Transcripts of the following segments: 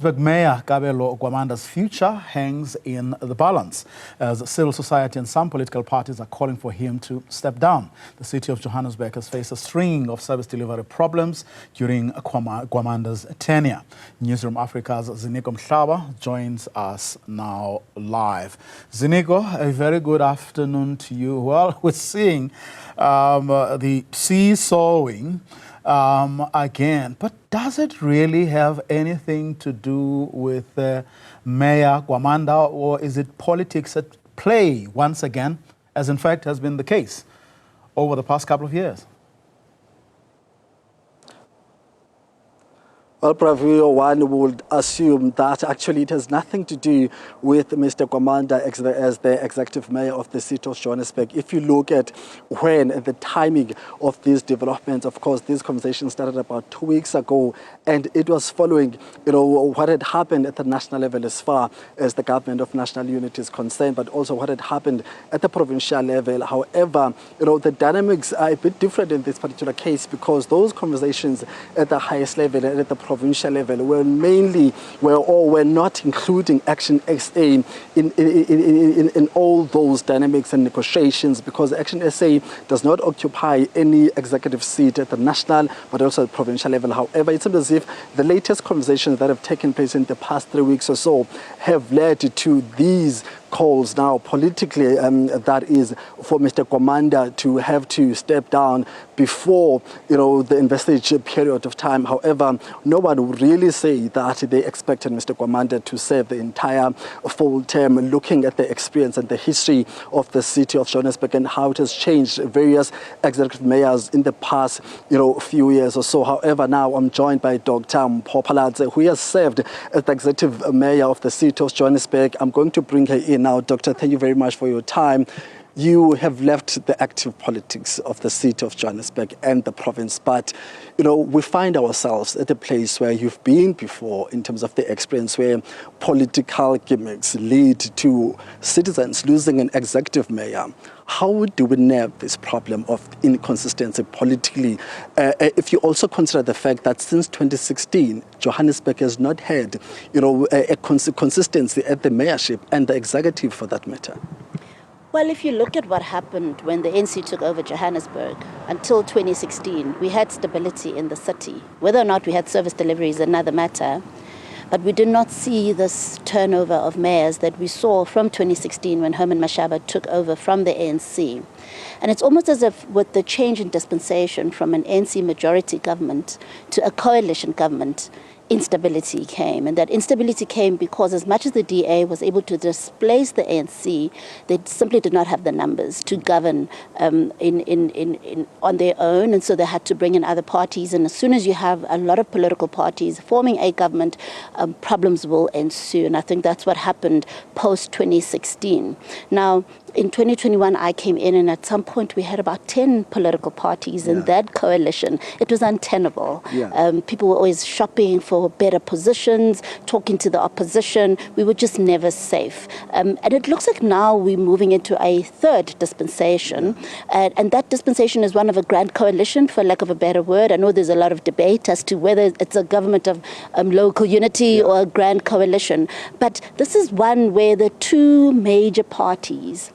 Joburg Mayor Kabelo Gwamanda's future hangs in the balance, as civil society and some political parties are calling for him to step down. The city of Johannesburg has faced a string of service delivery problems during Gwamanda's tenure. Newzroom Afrika's Dr Mpho joins us now live. Ziniko, a very good afternoon to you. Well, we're seeing the seesawing again, but does it really have anything to do with Mayor Gwamanda, or is it politics at play once again, as in fact has been the case over the past couple of years? Well, probably one would assume that actually it has nothing to do with Mr. Gwamanda as the executive mayor of the city of Johannesburg. If you look at when the timing of these developments, of course, this conversation started about 2 weeks ago, and it was following, what had happened at the national level as far as the government of national unity is concerned, but also what had happened at the provincial level. However, the dynamics are a bit different in this particular case, because those conversations at the highest level and at the provincial level were not including Action SA in all those dynamics and negotiations, because Action SA does not occupy any executive seat at the national but also at the provincial level. However, it seems as if the latest conversations that have taken place in the past 3 weeks or so have led to these calls now politically, that is for Mr. Gwamanda to have to step down before the investigation period of time. However, no one would really say that they expected Mr. Gwamanda to serve the entire full term, looking at the experience and the history of the city of Johannesburg and how it has changed various executive mayors in the past few years or so. However, now I'm joined by Dr Mpho Phalatse, who has served as the executive mayor of the city of Johannesburg. I'm going to bring her in now. Doctor, thank you very much for your time. You have left the active politics of the city of Johannesburg and the province, but we find ourselves at a place where you've been before in terms of the experience where political gimmicks lead to citizens losing an executive mayor. How do we nab this problem of inconsistency politically, if you also consider the fact that since 2016, Johannesburg has not had a consistency at the mayorship and the executive for that matter? Well, if you look at what happened when the ANC took over Johannesburg, until 2016, we had stability in the city. Whether or not we had service delivery is another matter, but we did not see this turnover of mayors that we saw from 2016 when Herman Mashaba took over from the ANC. And it's almost as if with the change in dispensation from an ANC majority government to a coalition government, instability came, and that instability came because as much as the DA was able to displace the ANC, they simply did not have the numbers to govern on their own, and so they had to bring in other parties. And as soon as you have a lot of political parties forming a government, problems will ensue, and I think that's what happened post-2016. Now, in 2021, I came in, and at some point we had about 10 political parties in that coalition. It was untenable. People were always shopping for better positions, talking to the opposition. We were just never safe. And it looks like now we're moving into a third dispensation. And that dispensation is one of a grand coalition, for lack of a better word. I know there's a lot of debate as to whether it's a government of local unity or a grand coalition. But this is one where the two major parties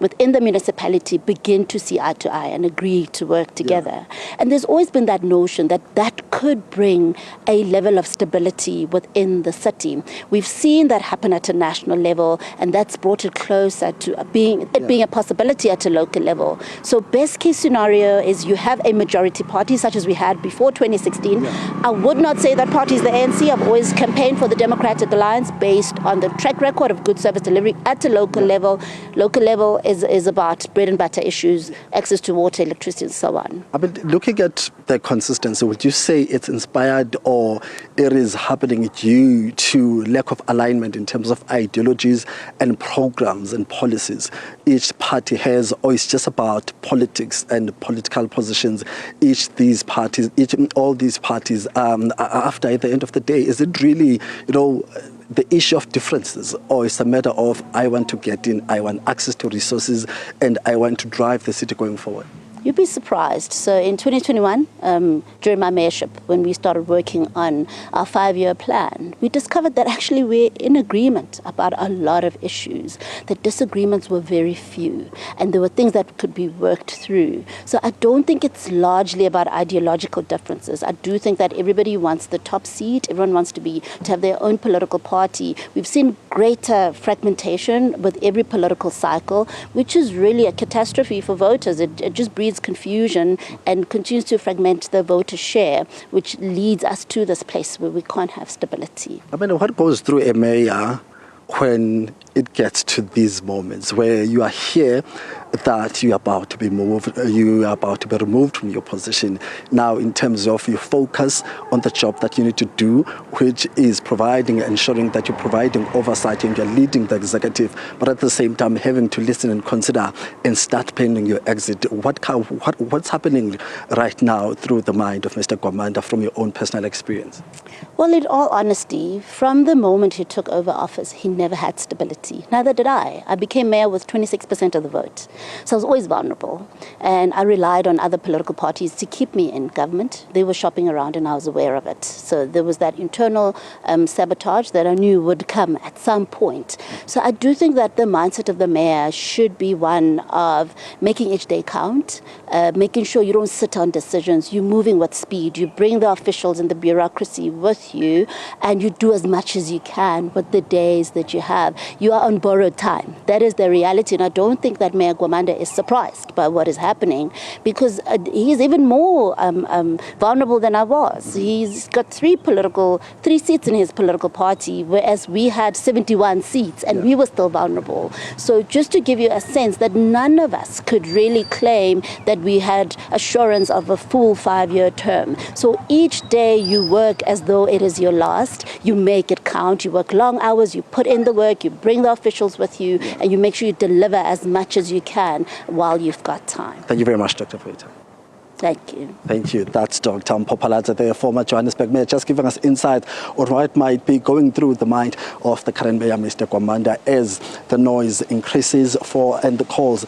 within the municipality begin to see eye to eye and agree to work together. And there's always been that notion that that could bring a level of stability within the city. We've seen that happen at a national level, and that's brought it closer to being a possibility at a local level. So best case scenario is you have a majority party such as we had before 2016. I would not say that party is the ANC. I've always campaigned for the Democratic Alliance based on the track record of good service delivery at a local level. Local level is about bread and butter issues, access to water, electricity, and so on. But looking at the consistency, would you say it's inspired or it is happening due to lack of alignment in terms of ideologies and programs and policies each party has, or it's just about politics and political positions all these parties after at the end of the day? Is it really, the issue of differences, or it's a matter of I want to get in, I want access to resources, and I want to drive the city going forward? You'd be surprised. So in 2021, during my mayorship, when we started working on our 5-year plan, we discovered that actually we're in agreement about a lot of issues. The disagreements were very few, and there were things that could be worked through. So I don't think it's largely about ideological differences. I do think that everybody wants the top seat. Everyone wants to have their own political party. We've seen greater fragmentation with every political cycle, which is really a catastrophe for voters. It just breeds confusion and continues to fragment the voter share, which leads us to this place where we can't have stability. I mean, what goes through a mayor when it gets to these moments where you are here, that you're about to be moved, you are about to be removed from your position now, in terms of your focus on the job that you need to do, which is ensuring that you're providing oversight and you're leading the executive, but at the same time having to listen and consider and start planning your exit. What's happening right now through the mind of Mr. Gwamanda from your own personal experience? Well, in all honesty, from the moment he took over office, he never had stability. Neither did I. I became mayor with 26% of the vote. So I was always vulnerable. And I relied on other political parties to keep me in government. They were shopping around and I was aware of it. So there was that internal sabotage that I knew would come at some point. So I do think that the mindset of the mayor should be one of making each day count, making sure you don't sit on decisions, you're moving with speed, you bring the officials and the bureaucracy with you, and you do as much as you can with the days that you have. You are on borrowed time. That is the reality, and I don't think that Mayor Gwamanda is surprised by what is happening, because he's even more vulnerable than I was. He's got three seats in his political party, whereas we had 71 seats, and we were still vulnerable. So just to give you a sense that none of us could really claim that we had assurance of a full 5-year term. So each day you work as though it is your last, you make it count, you work long hours, you put in the work, you bring the officials with you, and you make sure you deliver as much as you can while you've got time. Thank you very much, Dr. for your time. Thank you. Thank you. That's Dr. Mpho Phalatse, the former Johannesburg mayor, just giving us insight on what might be going through the mind of the current mayor, Mr. Gwamanda, as the noise increases and the calls,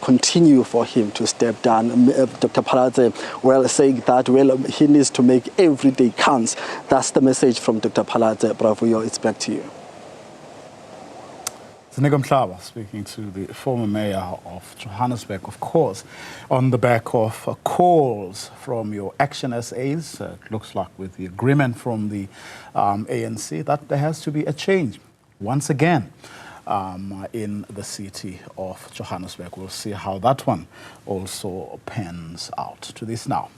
continue for him to step down. Dr. Phalatse, saying that, he needs to make every day counts. That's the message from Dr. Phalatse. Bravo, it's back to you. Newzroom Afrika speaking to the former mayor of Johannesburg, of course, on the back of calls from your action SAs. It looks like with the agreement from the ANC that there has to be a change once again in the city of Johannesburg. We'll see how that one also pans out. To this now.